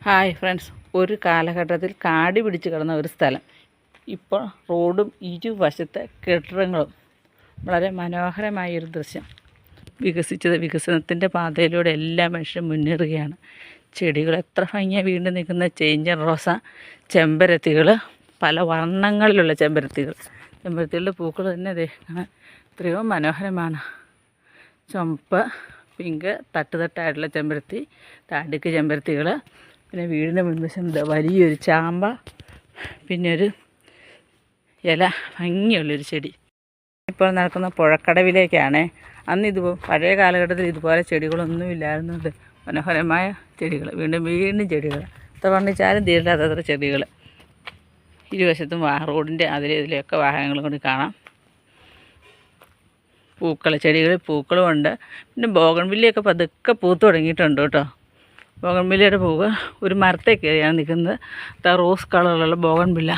Hi friends, ഒരു കാലഘട്ടത്തിൽ കാട് പിടിച്ച് കിടന്ന ഒരു സ്ഥലം ഇപ്പോൾ റോഡും ഇരുവശത്തെ കെട്ടിടങ്ങളും. വളരെ മനോഹരമായൊരു ദൃശ്യം. വികസനത്തിൻ്റെ പാതയിലൂടെ എല്ലാ മനുഷ്യരും മുന്നേറുകയാണ്. ചെടികൾ എത്ര ഭംഗിയാണ് വീണ്ടും നിൽക്കുന്ന ചേഞ്ചൻ റോസ, ചെമ്പരത്തികൾ, പല വർണ്ണങ്ങളിലുള്ള ചെമ്പരത്തികളുടെ പൂക്കൾ തന്നെ എത്രയോ മനോഹരമാണ്. ചുവപ്പ്, പിങ്ക്, തട്ടുതട്ടായിട്ടുള്ള ചെമ്പരത്തി, അടുക്ക് ചെമ്പരത്തികൾ, പിന്നെ വീടിൻ്റെ മുൻവശം വലിയൊരു ചാമ്പ, പിന്നെ ഒരു ഇല ഭംഗിയുള്ളൊരു ചെടി. ഇപ്പോൾ നടക്കുന്ന പുഴക്കടവിലേക്കാണ്. അന്ന് പഴയ കാലഘട്ടത്തിൽ ഇതുപോലെ ചെടികളൊന്നുമില്ലായിരുന്നുണ്ട്. മനോഹരമായ ചെടികൾ, വീണ്ടും ചെടികൾ, എത്ര വർണ്ണിച്ചാലും തീരില്ലാത്തത്ര ചെടികൾ. ഇരുവശത്തും റോഡിൻ്റെ ഇതിലെയൊക്കെ വാഹനങ്ങൾ കൊണ്ട് കാണാം. ചെടികളിൽ പൂക്കളും ഉണ്ട്. പിന്നെ ബോഗൺവില്ലയൊക്കെ പതുക്കെ പൂത്ത് തുടങ്ങിയിട്ടുണ്ട് കേട്ടോ. ബോഗൺവില്ലയുടെ പൂവ് ഒരു മരത്തെ കയറിയാണ് നിൽക്കുന്നത്. റോസ് കളറിലുള്ള ബോഗൺവില്ല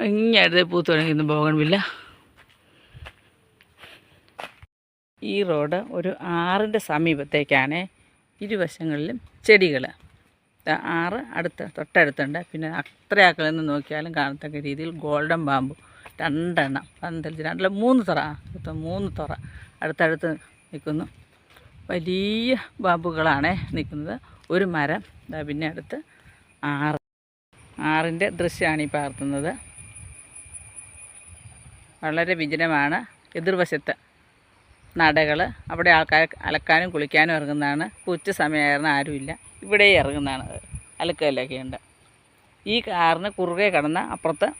ഇങ്ങായിട്ട് പൂത്ത് തുടങ്ങിയിരുന്നു ബോഗൺവില്ല. ഈ റോഡ് ഒരു ആറിൻ്റെ സമീപത്തേക്കാണ്. ഇരുവശങ്ങളിലും ചെടികൾ. ആറ് തൊട്ടടുത്തുണ്ട്. പിന്നെ അത്ര ആക്കളിൽ നിന്ന് നോക്കിയാലും കാണത്തക്ക രീതിയിൽ ഗോൾഡൻ ബാമ്പു 2 എണ്ണം, 3 തുറ അടുത്തടുത്ത് നിൽക്കുന്നു. വലിയ ബാമ്പുകളാണ് നിൽക്കുന്നത്. ഒരു മരം, പിന്നെ അടുത്ത് ആറിൻ്റെ ദൃശ്യമാണ് ഈ പകർത്തുന്നത്. വളരെ വിജനമാണ്. എതിർവശത്ത് നടകൾ, അവിടെ ആൾക്കാർ അലക്കാനും കുളിക്കാനും ഇറങ്ങുന്നതാണ്. ഉച്ച സമയമായിരുന്നു, ആരുമില്ല. ഇവിടെ ഇറങ്ങുന്നതാണ്, അലക്കലൊക്കെ ഉണ്ട്. ഈ കാറിന് കുറുകെ കടന്ന അപ്പുറത്ത്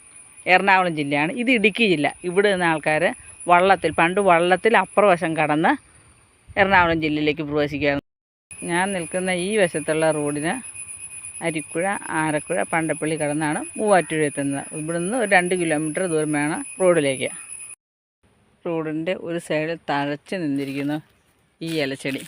എറണാകുളം ജില്ലയാണ്. ഇത് ഇടുക്കി ജില്ല. ഇവിടെ നിന്ന് ആൾക്കാർ പണ്ട് വള്ളത്തിൽ അപ്പുറവശം കടന്ന് എറണാകുളം ജില്ലയിലേക്ക് പ്രവേശിക്കുകയാണ്. ഞാൻ നിൽക്കുന്ന ഈ വശത്തുള്ള റോഡിന് അരിക്കുഴ, ആരക്കുഴ, പണ്ടപ്പള്ളി കടന്നാണ് മൂവാറ്റുപുഴ എത്തുന്നത്. ഇവിടെ നിന്ന് ഒരു 2 കിലോമീറ്റർ ദൂരം വേണം റോഡിലേക്ക്. റോഡിൻ്റെ ഒരു സൈഡിൽ തഴച്ച് നിന്നിരിക്കുന്നു ഈ ഇലച്ചെടി.